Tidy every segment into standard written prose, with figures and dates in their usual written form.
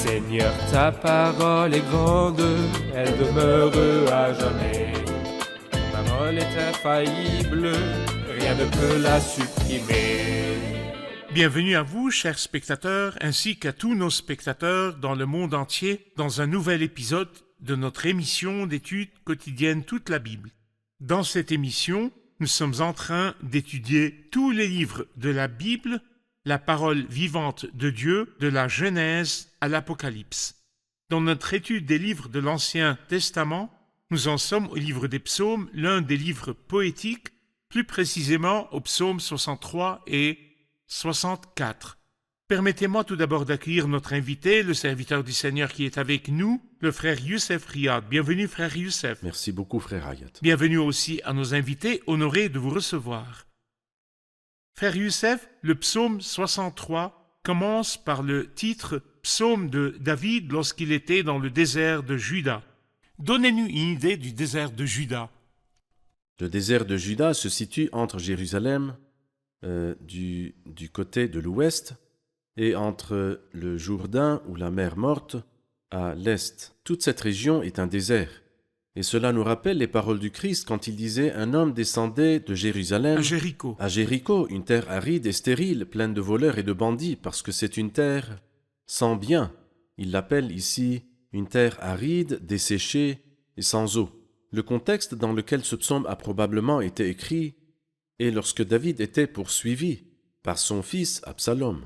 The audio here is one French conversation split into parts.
Seigneur, ta parole est grande, elle demeure à jamais. Ta parole est infaillible, rien ne peut la supprimer. Bienvenue à vous, chers spectateurs, ainsi qu'à tous nos spectateurs dans le monde entier, dans un nouvel épisode de notre émission d'études quotidiennes toute la Bible. Dans cette émission, nous sommes en train d'étudier tous les livres de la Bible, la parole vivante de Dieu, de la Genèse à l'Apocalypse. Dans notre étude des livres de l'Ancien Testament, nous en sommes au livre des Psaumes, l'un des livres poétiques, plus précisément au psaume 63 et 64. Permettez-moi tout d'abord d'accueillir notre invité, le serviteur du Seigneur qui est avec nous, le frère Youssef Riyad. Bienvenue, frère Youssef. Merci beaucoup, frère Hayat. Bienvenue aussi à nos invités, honorés de vous recevoir. Frère Youssef, le psaume 63 commence par le titre « Psaume de David lorsqu'il était dans le désert de Juda ». Donnez-nous une idée du désert de Juda. Le désert de Juda se situe entre Jérusalem, du côté de l'ouest, et entre le Jourdain ou la mer Morte à l'est. Toute cette région est un désert. Et cela nous rappelle les paroles du Christ quand il disait « Un homme descendait de Jérusalem À Jéricho, une terre aride et stérile, pleine de voleurs et de bandits, parce que c'est une terre sans bien. » Il l'appelle ici une terre aride, desséchée et sans eau. Le contexte dans lequel ce psaume a probablement été écrit est lorsque David était poursuivi par son fils Absalom.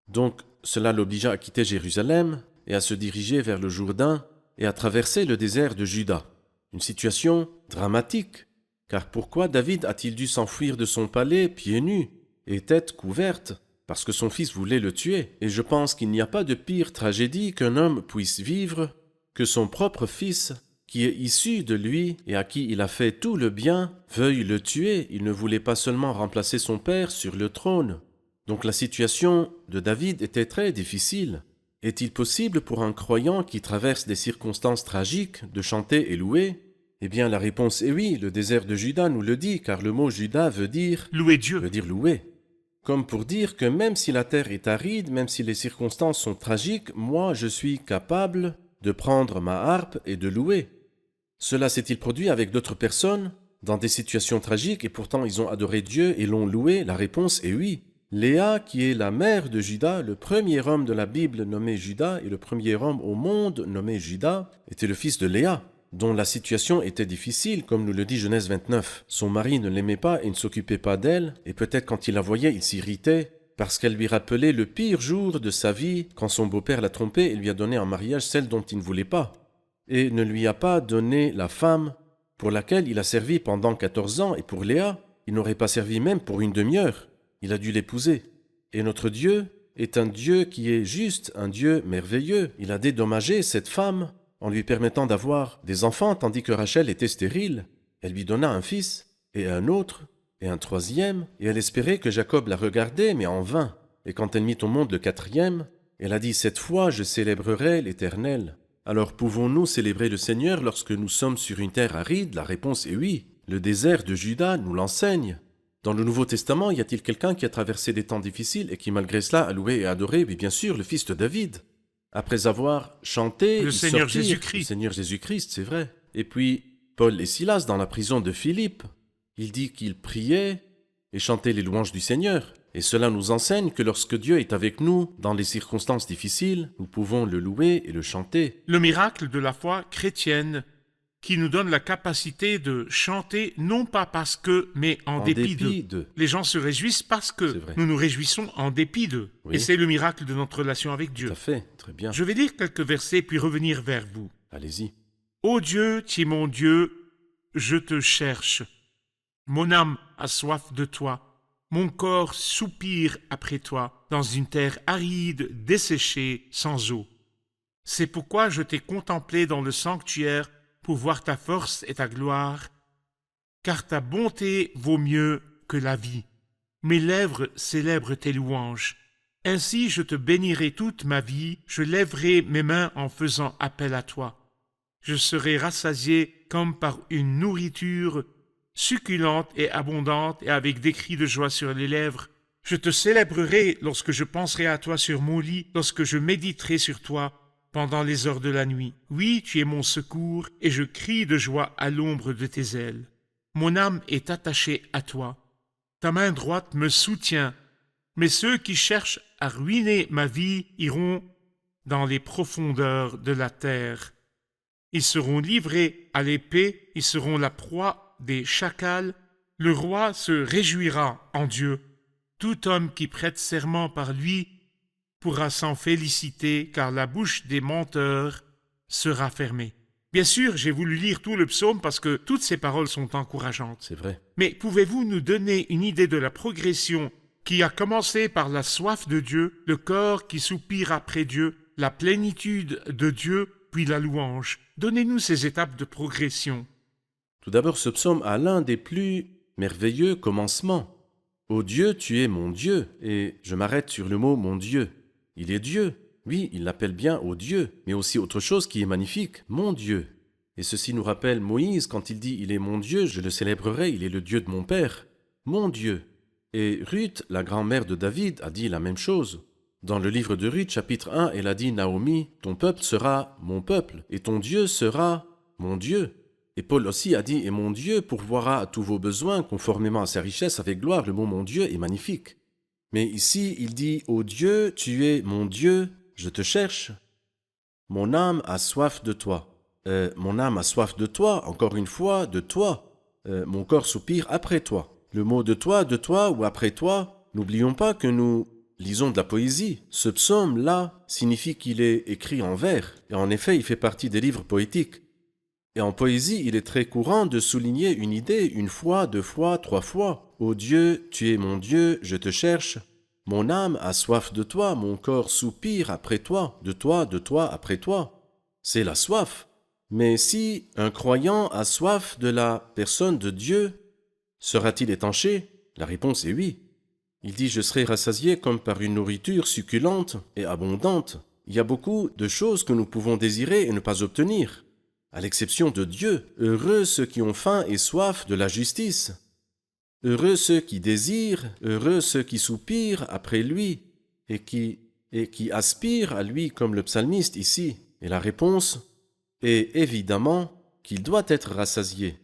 Donc, cela l'obligea à quitter Jérusalem et à se diriger vers le Jourdain et à traverser le désert de Juda. Une situation dramatique, car pourquoi David a-t-il dû s'enfuir de son palais pieds nus et tête couverte? Parce que son fils voulait le tuer. Et je pense qu'il n'y a pas de pire tragédie qu'un homme puisse vivre que son propre fils, qui est issu de lui et à qui il a fait tout le bien, veuille le tuer. Il ne voulait pas seulement remplacer son père sur le trône. Donc la situation de David était très difficile. Est-il possible pour un croyant qui traverse des circonstances tragiques de chanter et louer? Eh bien la réponse est oui, le désert de Juda nous le dit, car le mot Juda veut dire louer louer. Comme pour dire que même si la terre est aride, même si les circonstances sont tragiques, moi je suis capable de prendre ma harpe et de louer. Cela s'est-il produit avec d'autres personnes dans des situations tragiques et pourtant ils ont adoré Dieu et l'ont loué? La réponse est oui. Léa, qui est la mère de Juda, le premier homme de la Bible nommé Juda et le premier homme au monde nommé Juda, était le fils de Léa, dont la situation était difficile, comme nous le dit Genèse 29. Son mari ne l'aimait pas et ne s'occupait pas d'elle, et peut-être quand il la voyait, il s'irritait, parce qu'elle lui rappelait le pire jour de sa vie, quand son beau-père l'a trompée et lui a donné en mariage celle dont il ne voulait pas, et ne lui a pas donné la femme pour laquelle il a servi pendant 14 ans, et pour Léa, il n'aurait pas servi même pour une demi-heure. Il a dû l'épouser. Et notre Dieu est un Dieu qui est juste, un Dieu merveilleux. Il a dédommagé cette femme en lui permettant d'avoir des enfants tandis que Rachel était stérile. Elle lui donna un fils, et un autre, et un troisième, et elle espérait que Jacob la regardait, mais en vain. Et quand elle mit au monde le quatrième, elle a dit « Cette fois, je célébrerai l'Éternel ». Alors pouvons-nous célébrer le Seigneur lorsque nous sommes sur une terre aride? La réponse est oui. Le désert de Juda nous l'enseigne. Dans le Nouveau Testament, y a-t-il quelqu'un qui a traversé des temps difficiles et qui malgré cela a loué et adoré? Oui, bien sûr, le fils de David. Après avoir chanté, le Seigneur Jésus-Christ. Le Seigneur Jésus-Christ, c'est vrai. Et puis, Paul et Silas, dans la prison de Philippe, il dit qu'ils priaient et chantaient les louanges du Seigneur. Et cela nous enseigne que lorsque Dieu est avec nous, dans les circonstances difficiles, nous pouvons le louer et le chanter. Le miracle de la foi chrétienne qui nous donne la capacité de chanter, non pas parce que, mais en dépit d'eux. Les gens se réjouissent parce que nous nous réjouissons en dépit d'eux. Oui. Et c'est le miracle de notre relation avec Dieu. Tout à fait, très bien. Je vais lire quelques versets puis revenir vers vous. Allez-y. Ô Dieu, tu es mon Dieu, je te cherche. Mon âme a soif de toi. Mon corps soupire après toi, dans une terre aride, desséchée, sans eau. C'est pourquoi je t'ai contemplé dans le sanctuaire pour voir ta force et ta gloire, car ta bonté vaut mieux que la vie. Mes lèvres célèbrent tes louanges. Ainsi je te bénirai toute ma vie, je lèverai mes mains en faisant appel à toi. Je serai rassasié comme par une nourriture succulente et abondante, et avec des cris de joie sur les lèvres, Je te célébrerai lorsque je penserai à toi sur mon lit, lorsque je méditerai sur toi pendant les heures de la nuit. Oui, tu es mon secours, et je crie de joie à l'ombre de tes ailes. Mon âme est attachée à toi. Ta main droite me soutient. Mais ceux qui cherchent à ruiner ma vie iront dans les profondeurs de la terre. Ils seront livrés à l'épée, ils seront la proie des chacals. Le roi se réjouira en Dieu. Tout homme qui prête serment par lui pourra s'en féliciter, car la bouche des menteurs sera fermée. Bien sûr, j'ai voulu lire tout le psaume parce que toutes ces paroles sont encourageantes. C'est vrai. Mais pouvez-vous nous donner une idée de la progression qui a commencé par la soif de Dieu, le corps qui soupire après Dieu, la plénitude de Dieu, puis la louange? Donnez-nous ces étapes de progression. Tout d'abord, ce psaume a l'un des plus merveilleux commencements. Ô Dieu, tu es mon Dieu. Et je m'arrête sur le mot mon Dieu. Il est Dieu. Oui, il l'appelle bien ô Dieu, mais aussi autre chose qui est magnifique, mon Dieu. Et ceci nous rappelle Moïse quand il dit « Il est mon Dieu, je le célébrerai, il est le Dieu de mon père. » Mon Dieu. Et Ruth, la grand-mère de David, a dit la même chose. Dans le livre de Ruth, chapitre 1, elle a dit « Naomi, ton peuple sera mon peuple, et ton Dieu sera mon Dieu. » Et Paul aussi a dit « Et mon Dieu pourvoira à tous vos besoins, conformément à sa richesse avec gloire. » Le mot « mon Dieu » est magnifique. Mais ici, il dit « Ô Dieu, tu es mon Dieu, je te cherche. Mon âme a soif de toi. » Mon âme a soif de toi, encore une fois, de toi. Mon corps soupire après toi. Le mot de toi ou après toi, n'oublions pas que nous lisons de la poésie. Ce psaume-là signifie qu'il est écrit en vers. Et en effet, il fait partie des livres poétiques. Et en poésie, il est très courant de souligner une idée une fois, deux fois, trois fois. « Ô Dieu, tu es mon Dieu, je te cherche. Mon âme a soif de toi, mon corps soupire après toi, de toi, après toi. » C'est la soif. Mais si un croyant a soif de la personne de Dieu, sera-t-il étanché? La réponse est oui. Il dit « Je serai rassasié comme par une nourriture succulente et abondante. » Il y a beaucoup de choses que nous pouvons désirer et ne pas obtenir, à l'exception de Dieu. Heureux ceux qui ont faim et soif de la justice. Heureux ceux qui désirent, heureux ceux qui soupirent après lui et qui aspirent à lui comme le psalmiste ici. Et la réponse est évidemment qu'il doit être rassasié.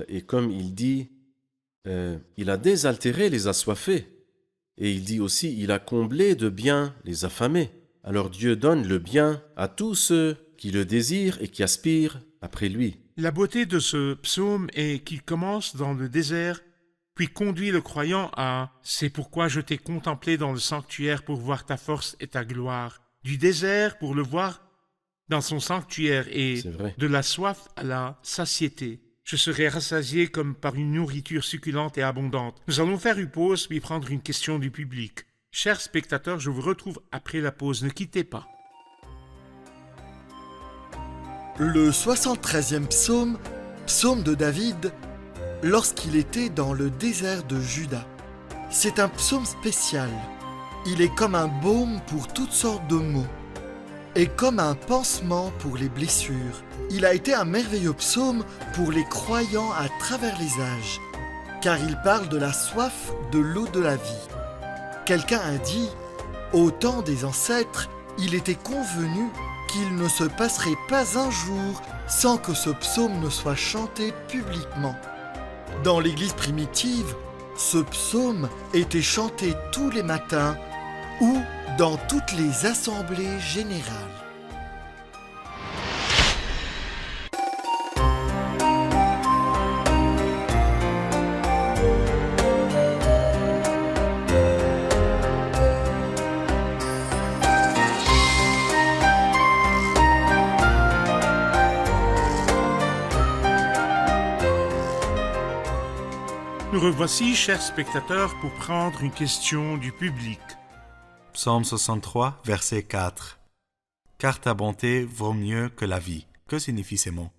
Et comme il dit, il a désaltéré les assoiffés. Et il dit aussi, il a comblé de bien les affamés. Alors Dieu donne le bien à tous ceux qui le désirent et qui aspirent après lui. La beauté de ce psaume est qu'il commence dans le désert, puis conduit le croyant à « C'est pourquoi je t'ai contemplé dans le sanctuaire pour voir ta force et ta gloire ». Du désert pour le voir dans son sanctuaire et de la soif à la satiété. Je serai rassasié comme par une nourriture succulente et abondante. Nous allons faire une pause puis prendre une question du public. Chers spectateurs, je vous retrouve après la pause. Ne quittez pas. Le 73e psaume, psaume de David, lorsqu'il était dans le désert de Juda. C'est un psaume spécial. Il est comme un baume pour toutes sortes de maux et comme un pansement pour les blessures. Il a été un merveilleux psaume pour les croyants à travers les âges, car il parle de la soif de l'eau de la vie. Quelqu'un a dit, au temps des ancêtres, il était convenu qu'il ne se passerait pas un jour sans que ce psaume ne soit chanté publiquement. Dans l'Église primitive, ce psaume était chanté tous les matins ou dans toutes les assemblées générales. Nous revoici, chers spectateurs, pour prendre une question du public. Psaume 63, verset 4. Car ta bonté vaut mieux que la vie. Que signifient ces mots?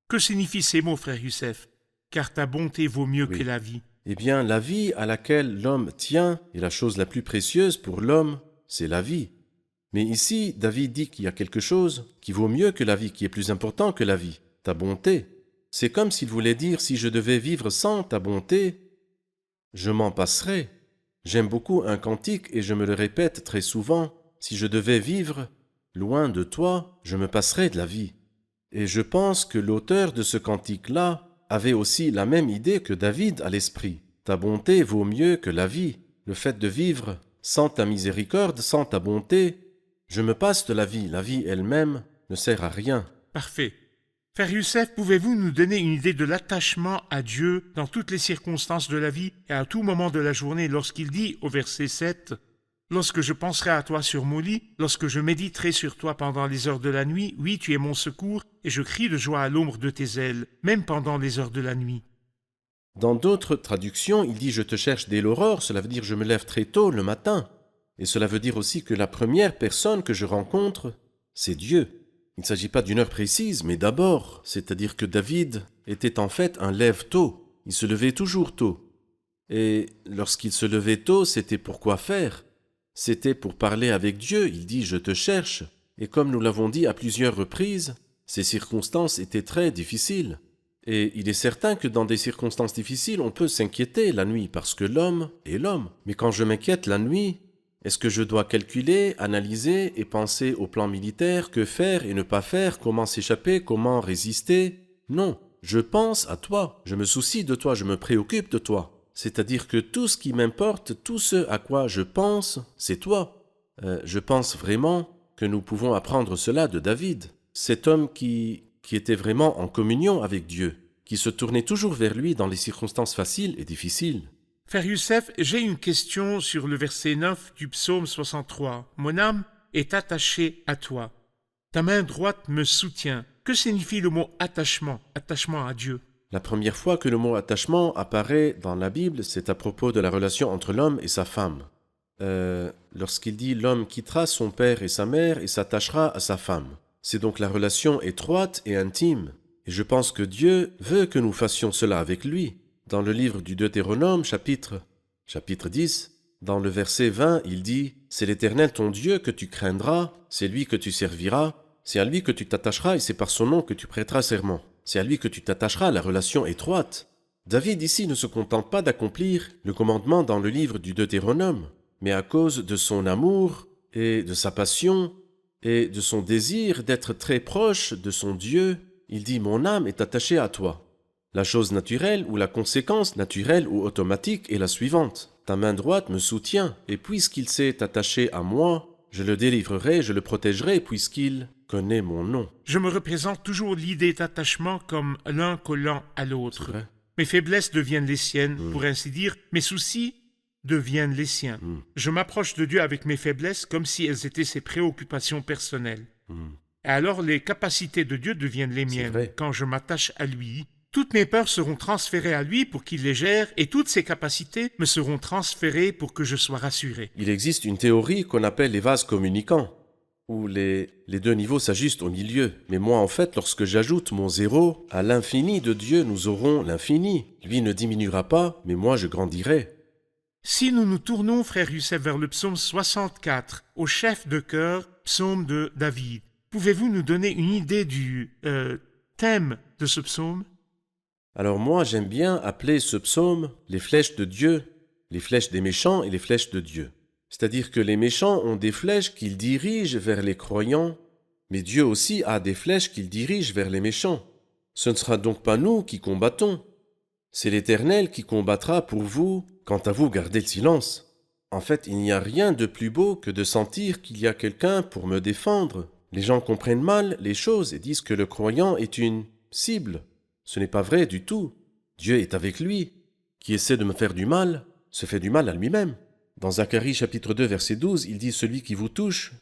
Que signifient ces mots, frère Youssef? Car ta bonté vaut mieux que la vie. Eh bien, la vie à laquelle l'homme tient est la chose la plus précieuse pour l'homme, c'est la vie. Mais ici, David dit qu'il y a quelque chose qui vaut mieux que la vie, qui est plus important que la vie, ta bonté. C'est comme s'il voulait dire, si je devais vivre sans ta bonté, je m'en passerais. J'aime beaucoup un cantique et je me le répète très souvent. Si je devais vivre loin de toi, je me passerais de la vie. Et je pense que l'auteur de ce cantique-là avait aussi la même idée que David à l'esprit. Ta bonté vaut mieux que la vie. Le fait de vivre sans ta miséricorde, sans ta bonté, je me passe de la vie elle-même ne sert à rien. Parfait. Frère Youssef, pouvez-vous nous donner une idée de l'attachement à Dieu dans toutes les circonstances de la vie et à tout moment de la journée lorsqu'il dit au verset 7 « Lorsque je penserai à toi sur mon lit, lorsque je méditerai sur toi pendant les heures de la nuit, oui, tu es mon secours, et je crie de joie à l'ombre de tes ailes, même pendant les heures de la nuit. » Dans d'autres traductions, il dit « Je te cherche dès l'aurore », cela veut dire « Je me lève très tôt le matin ». Et cela veut dire aussi que la première personne que je rencontre, c'est Dieu. Il ne s'agit pas d'une heure précise, mais d'abord, c'est-à-dire que David était en fait un lève-tôt. Il se levait toujours tôt. Et lorsqu'il se levait tôt, c'était pour quoi faire? C'était pour parler avec Dieu. Il dit « Je te cherche ». Et comme nous l'avons dit à plusieurs reprises, ces circonstances étaient très difficiles. Et il est certain que dans des circonstances difficiles, on peut s'inquiéter la nuit, parce que l'homme est l'homme. Mais quand je m'inquiète la nuit, est-ce que je dois calculer, analyser et penser au plan militaire, que faire et ne pas faire, comment s'échapper, comment résister? Non, je pense à toi, je me soucie de toi, je me préoccupe de toi. C'est-à-dire que tout ce qui m'importe, tout ce à quoi je pense, c'est toi. Je pense vraiment que nous pouvons apprendre cela de David, cet homme qui était vraiment en communion avec Dieu, qui se tournait toujours vers lui dans les circonstances faciles et difficiles. Frère Youssef, j'ai une question sur le verset 9 du psaume 63. « Mon âme est attachée à toi. Ta main droite me soutient. » Que signifie le mot attachement, attachement à Dieu? La première fois que le mot attachement apparaît dans la Bible, c'est à propos de la relation entre l'homme et sa femme. Lorsqu'il dit « l'homme quittera son père et sa mère et s'attachera à sa femme ». C'est donc la relation étroite et intime. Et je pense que Dieu veut que nous fassions cela avec lui. Dans le livre du Deutéronome, chapitre 10, dans le verset 20, il dit « C'est l'Éternel ton Dieu que tu craindras, c'est lui que tu serviras, c'est à lui que tu t'attacheras et c'est par son nom que tu prêteras serment. C'est à lui que tu t'attacheras, la relation étroite. » David ici ne se contente pas d'accomplir le commandement dans le livre du Deutéronome, mais à cause de son amour et de sa passion et de son désir d'être très proche de son Dieu, il dit « Mon âme est attachée à toi ». La chose naturelle ou la conséquence naturelle ou automatique est la suivante. Ta main droite me soutient, et puisqu'il s'est attaché à moi, je le délivrerai, je le protégerai, puisqu'il connaît mon nom. Je me représente toujours l'idée d'attachement comme l'un collant à l'autre. C'est vrai. Mes faiblesses deviennent les siennes, pour ainsi dire. Mes soucis deviennent les siens. Je m'approche de Dieu avec mes faiblesses comme si elles étaient ses préoccupations personnelles. Et alors les capacités de Dieu deviennent les miennes. vrai. Quand je m'attache à lui, toutes mes peurs seront transférées à lui pour qu'il les gère et toutes ses capacités me seront transférées pour que je sois rassuré. Il existe une théorie qu'on appelle les vases communicants, où les deux niveaux s'ajustent au milieu. Mais moi, en fait, lorsque j'ajoute mon zéro à l'infini de Dieu, nous aurons l'infini. Lui ne diminuera pas, mais moi je grandirai. Si nous nous tournons, frère Youssef, vers le psaume 64, au chef de chœur, psaume de David, pouvez-vous nous donner une idée du thème de ce psaume? Alors moi, j'aime bien appeler ce psaume les flèches de Dieu, les flèches des méchants et les flèches de Dieu. C'est-à-dire que les méchants ont des flèches qu'ils dirigent vers les croyants, mais Dieu aussi a des flèches qu'il dirige vers les méchants. Ce ne sera donc pas nous qui combattons. C'est l'Éternel qui combattra pour vous. Quant à vous, gardez le silence. En fait, il n'y a rien de plus beau que de sentir qu'il y a quelqu'un pour me défendre. Les gens comprennent mal les choses et disent que le croyant est une cible. Ce n'est pas vrai du tout. Dieu est avec lui. Qui essaie de me faire du mal, se fait du mal à lui-même. Dans Zacharie chapitre 2 verset 12, il dit « Celui qui vous touche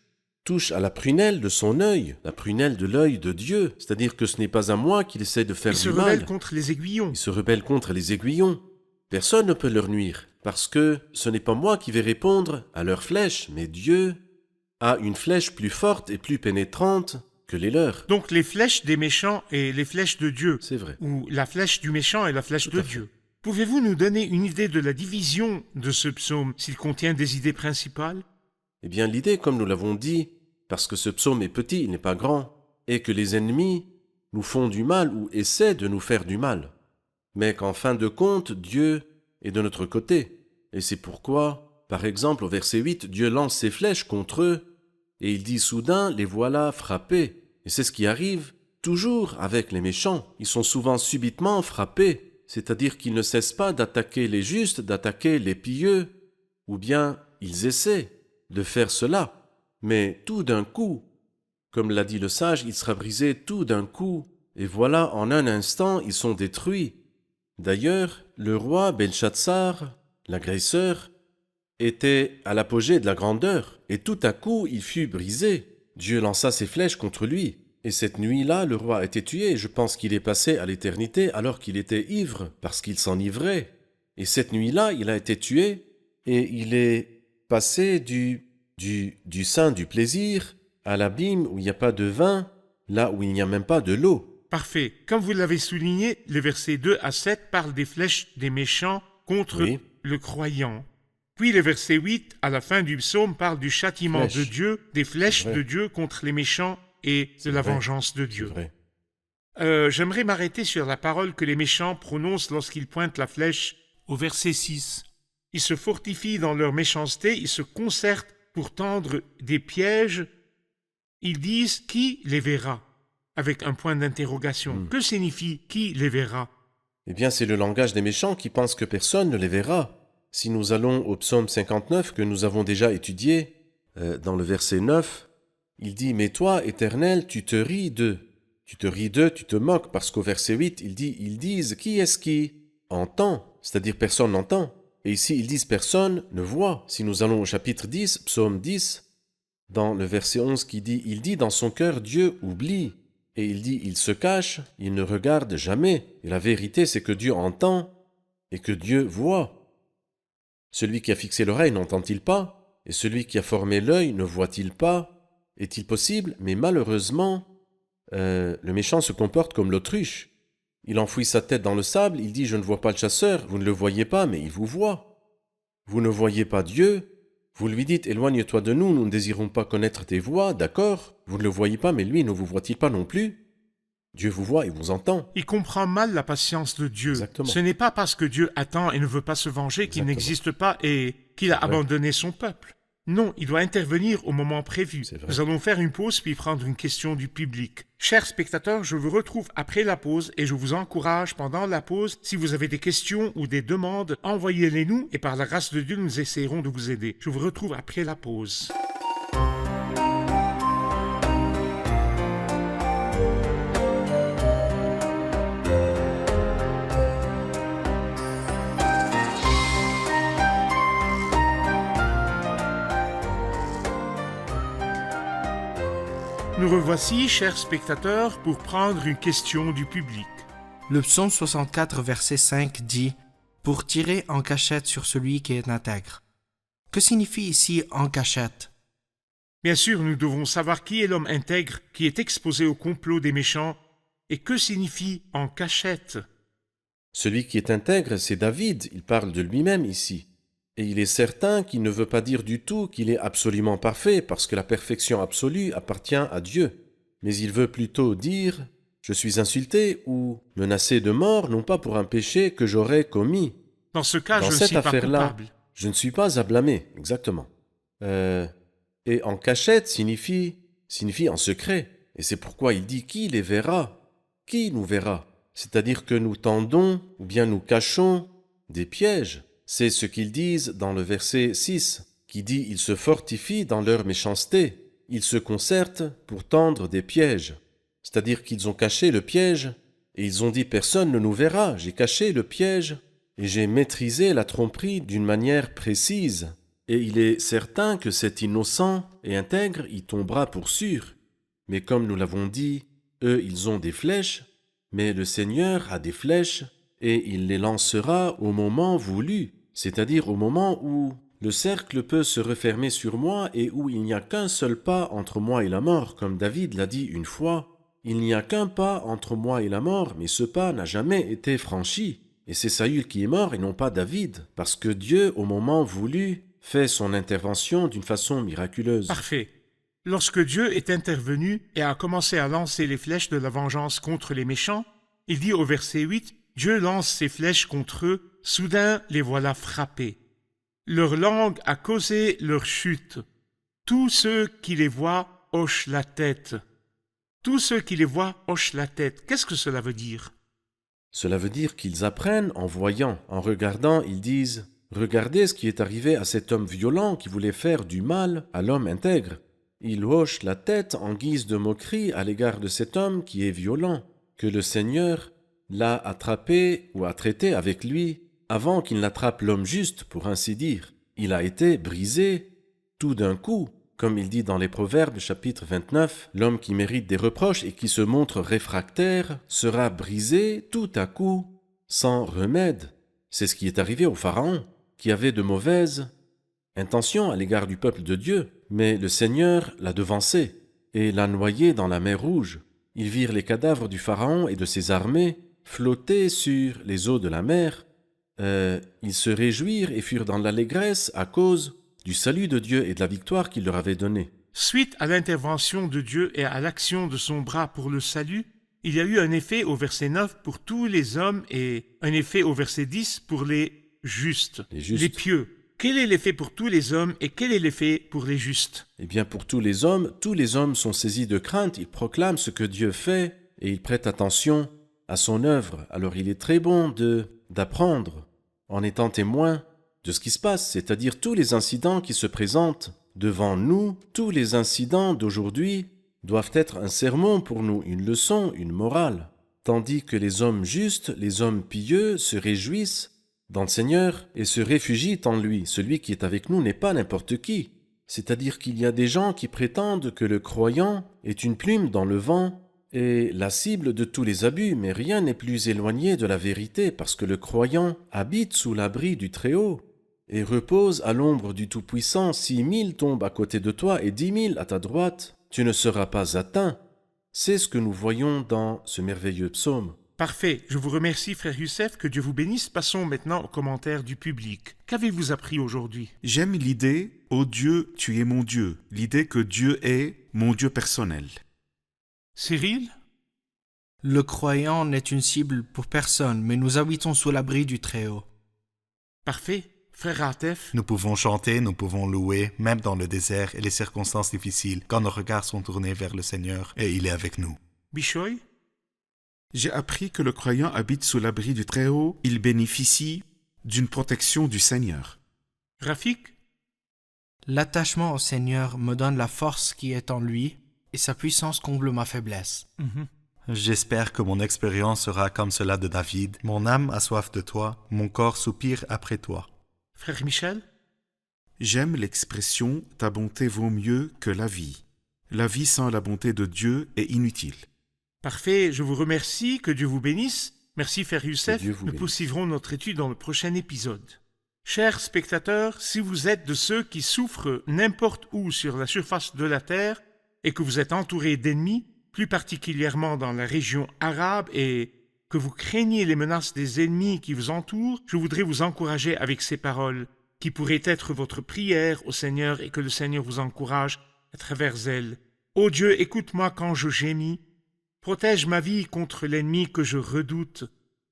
à la prunelle de son œil, la prunelle de l'œil de Dieu. » C'est-à-dire que ce n'est pas à moi qu'il essaie de faire Il se du rebelle mal. contre les aiguillons. Il se rebelle contre les aiguillons. Personne ne peut leur nuire, parce que ce n'est pas moi qui vais répondre à leurs flèches, mais Dieu a une flèche plus forte et plus pénétrante que les leurs. Donc les flèches des méchants et les flèches de Dieu, C'est vrai. ou la flèche du méchant et la flèche Tout de à fait. Dieu. Pouvez-vous nous donner une idée de la division de ce psaume, s'il contient des idées principales? Eh bien, l'idée, comme nous l'avons dit, parce que ce psaume est petit, il n'est pas grand, est que les ennemis nous font du mal ou essaient de nous faire du mal. Mais qu'en fin de compte, Dieu est de notre côté. Et c'est pourquoi Par exemple, au verset 8, Dieu lance ses flèches contre eux, et il dit soudain, les voilà frappés. Et c'est ce qui arrive toujours avec les méchants. Ils sont souvent subitement frappés, c'est-à-dire qu'ils ne cessent pas d'attaquer les justes, d'attaquer les pieux, ou bien ils essaient de faire cela. Mais tout d'un coup, comme l'a dit le sage, il sera brisé tout d'un coup, et voilà, en un instant, ils sont détruits. D'ailleurs, le roi Belshazzar, l'agresseur, était à l'apogée de la grandeur, et tout à coup, il fut brisé. Dieu lança ses flèches contre lui, et cette nuit-là, le roi a été tué. Je pense qu'il est passé à l'éternité alors qu'il était ivre, parce qu'il s'enivrait. Et cette nuit-là, il a été tué, et il est passé du sein du plaisir à l'abîme où il n'y a pas de vin, là où il n'y a même pas de l'eau. Parfait. Comme vous l'avez souligné, les versets 2 à 7 parlent des flèches des méchants contre Oui. le croyant. Puis le verset 8, à la fin du psaume, parle du châtiment Flèches. de Dieu, des flèches C'est vrai. de Dieu contre les méchants et de la vrai. vengeance de C'est Dieu. vrai. J'aimerais m'arrêter sur la parole que les méchants prononcent lorsqu'ils pointent la flèche au verset 6. Ils se fortifient dans leur méchanceté, ils se concertent pour tendre des pièges. Ils disent « Qui les verra ?» avec un point d'interrogation. Que signifie « Qui les verra » Eh bien, c'est le langage des méchants qui pensent que personne ne les verra. Si nous allons au psaume 59 que nous avons déjà étudié, dans le verset 9, il dit « Mais toi, Éternel, tu te ris d'eux. Tu te ris d'eux, tu te moques. » Parce qu'au verset 8, il dit « Ils disent, qui est-ce qui entend ?» C'est-à-dire personne n'entend. Et ici, ils disent « Personne ne voit. » Si nous allons au chapitre 10, psaume 10, dans le verset 11 qui dit « Il dit dans son cœur, Dieu oublie. » Et il dit « Il se cache, il ne regarde jamais. » Et la vérité, c'est que Dieu entend et que Dieu voit. Celui qui a fixé l'oreille n'entend-il pas? Et celui qui a formé l'œil ne voit-il pas? Est-il possible? Mais malheureusement, le méchant se comporte comme l'autruche. Il enfouit sa tête dans le sable, il dit « Je ne vois pas le chasseur, vous ne le voyez pas, mais il vous voit. Vous ne voyez pas Dieu, vous lui dites « Éloigne-toi de nous, nous ne désirons pas connaître tes voies, d'accord? Vous ne le voyez pas, mais lui ne vous voit-il pas non plus? Dieu vous voit et vous entend. » Il comprend mal la patience de Dieu. Exactement. Ce n'est pas parce que Dieu attend et ne veut pas se venger qu'il Exactement. n'existe pas et qu'il a C'est vrai. abandonné son peuple. Non, il doit intervenir au moment prévu. C'est vrai. Nous allons faire une pause puis prendre une question du public. Chers spectateurs, je vous retrouve après la pause et je vous encourage pendant la pause, si vous avez des questions ou des demandes, envoyez-les nous et par la grâce de Dieu, nous essayerons de vous aider. Je vous retrouve après la pause. Nous revoici, chers spectateurs, pour prendre une question du public. Le psaume 64, verset 5 dit « Pour tirer en cachette sur celui qui est intègre ». Que signifie ici « en cachette » Bien sûr, nous devons savoir qui est l'homme intègre qui est exposé au complot des méchants et que signifie « en cachette ». Celui qui est intègre, c'est David, il parle de lui-même ici. Et il est certain qu'il ne veut pas dire du tout qu'il est absolument parfait, parce que la perfection absolue appartient à Dieu. Mais il veut plutôt dire « Je suis insulté » ou « menacé de mort, non pas pour un péché que j'aurais commis. Dans ce cas, Dans je ne cette suis pas affaire-là, coupable. je ne suis pas à blâmer. » Exactement. Et en cachette signifie en secret. Et c'est pourquoi il dit « Qui les verra ?» Qui nous verra? C'est-à-dire que nous tendons ou bien nous cachons des pièges. C'est ce qu'ils disent dans le verset 6, qui dit « Ils se fortifient dans leur méchanceté, ils se concertent pour tendre des pièges. » C'est-à-dire qu'ils ont caché le piège et ils ont dit « Personne ne nous verra, j'ai caché le piège et j'ai maîtrisé la tromperie d'une manière précise. » Et il est certain que cet innocent et intègre y tombera pour sûr. Mais comme nous l'avons dit, eux ils ont des flèches, mais le Seigneur a des flèches et il les lancera au moment voulu, c'est-à-dire au moment où le cercle peut se refermer sur moi et où il n'y a qu'un seul pas entre moi et la mort, comme David l'a dit une fois. Il n'y a qu'un pas entre moi et la mort, mais ce pas n'a jamais été franchi. Et c'est Saül qui est mort et non pas David, parce que Dieu, au moment voulu, fait son intervention d'une façon miraculeuse. Parfait. Lorsque Dieu est intervenu et a commencé à lancer les flèches de la vengeance contre les méchants, il dit au verset 8, Dieu lance ses flèches contre eux, soudain les voilà frappés. Leur langue a causé leur chute. Tous ceux qui les voient hochent la tête. Tous ceux qui les voient hochent la tête. Qu'est-ce que cela veut dire? Cela veut dire qu'ils apprennent en voyant, en regardant, ils disent « Regardez ce qui est arrivé à cet homme violent qui voulait faire du mal à l'homme intègre. » Ils hochent la tête en guise de moquerie à l'égard de cet homme qui est violent, que le Seigneur l'a attrapé ou a traité avec lui avant qu'il n'attrape l'homme juste, pour ainsi dire. Il a été brisé tout d'un coup. Comme il dit dans les Proverbes chapitre 29, l'homme qui mérite des reproches et qui se montre réfractaire sera brisé tout à coup, sans remède. C'est ce qui est arrivé au Pharaon, qui avait de mauvaises intentions à l'égard du peuple de Dieu, mais le Seigneur l'a devancé et l'a noyé dans la mer Rouge. Ils virent les cadavres du Pharaon et de ses armées flotter sur les eaux de la mer. Ils se réjouirent et furent dans l'allégresse à cause du salut de Dieu et de la victoire qu'il leur avait donnée. Suite à l'intervention de Dieu et à l'action de son bras pour le salut, il y a eu un effet au verset 9 pour tous les hommes et un effet au verset 10 pour les justes, les pieux. Quel est l'effet pour tous les hommes et quel est l'effet pour les justes? Eh bien, pour tous les hommes sont saisis de crainte, ils proclament ce que Dieu fait et ils prêtent attention à son œuvre. Alors il est très bon d'apprendre en étant témoin de ce qui se passe, c'est-à-dire tous les incidents qui se présentent devant nous, tous les incidents d'aujourd'hui doivent être un sermon pour nous, une leçon, une morale, tandis que les hommes justes, les hommes pieux se réjouissent dans le Seigneur et se réfugient en lui. Celui qui est avec nous n'est pas n'importe qui, c'est-à-dire qu'il y a des gens qui prétendent que le croyant est une plume dans le vent et la cible de tous les abus, mais rien n'est plus éloigné de la vérité parce que le croyant habite sous l'abri du Très-Haut et repose à l'ombre du Tout-Puissant. 6 000 tombent à côté de toi et 10 000 à ta droite, tu ne seras pas atteint. C'est ce que nous voyons dans ce merveilleux psaume. Parfait, je vous remercie frère Youssef, que Dieu vous bénisse. Passons maintenant aux commentaires du public. Qu'avez-vous appris aujourd'hui? J'aime l'idée « Ô Dieu, tu es mon Dieu », l'idée que Dieu est mon Dieu personnel. Cyril? Le croyant n'est une cible pour personne, mais nous habitons sous l'abri du Très-Haut. Parfait. Frère Atef? Nous pouvons chanter, nous pouvons louer, même dans le désert et les circonstances difficiles, quand nos regards sont tournés vers le Seigneur et il est avec nous. Bishoy? J'ai appris que le croyant habite sous l'abri du Très-Haut, il bénéficie d'une protection du Seigneur. Rafik? L'attachement au Seigneur me donne la force qui est en lui et sa puissance comble ma faiblesse. J'espère que mon expérience sera comme cela de David. Mon âme a soif de toi, mon corps soupire après toi. Frère Michel? J'aime l'expression « ta bonté vaut mieux que la vie ». La vie sans la bonté de Dieu est inutile. Parfait, je vous remercie, que Dieu vous bénisse. Merci frère Youssef, Que Dieu vous nous bénisse. poursuivrons notre étude dans le prochain épisode. Chers spectateurs, si vous êtes de ceux qui souffrent n'importe où sur la surface de la terre et que vous êtes entourés d'ennemis, plus particulièrement dans la région arabe, et que vous craignez les menaces des ennemis qui vous entourent, je voudrais vous encourager avec ces paroles qui pourraient être votre prière au Seigneur et que le Seigneur vous encourage à travers elles. Ô Dieu, écoute-moi quand je gémis. Protège ma vie contre l'ennemi que je redoute.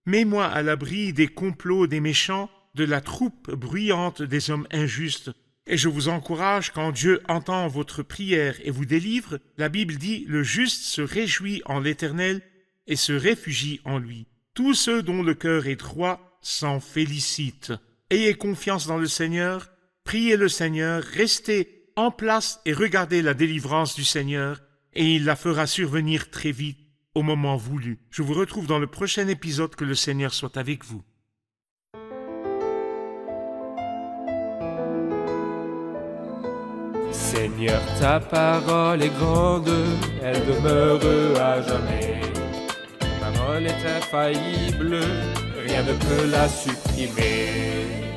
Mets-moi à l'abri des complots des méchants, de la troupe bruyante des hommes injustes. Et je vous encourage quand Dieu entend votre prière et vous délivre. La Bible dit « Le juste se réjouit en l'Éternel et se réfugie en lui. Tous ceux dont le cœur est droit s'en félicitent. » Ayez confiance dans le Seigneur, priez le Seigneur, restez en place et regardez la délivrance du Seigneur, et il la fera survenir très vite au moment voulu. Je vous retrouve dans le prochain épisode. Que le Seigneur soit avec vous. Seigneur, ta parole est grande, elle demeure à jamais. Ta parole est infaillible, rien ne peut la supprimer.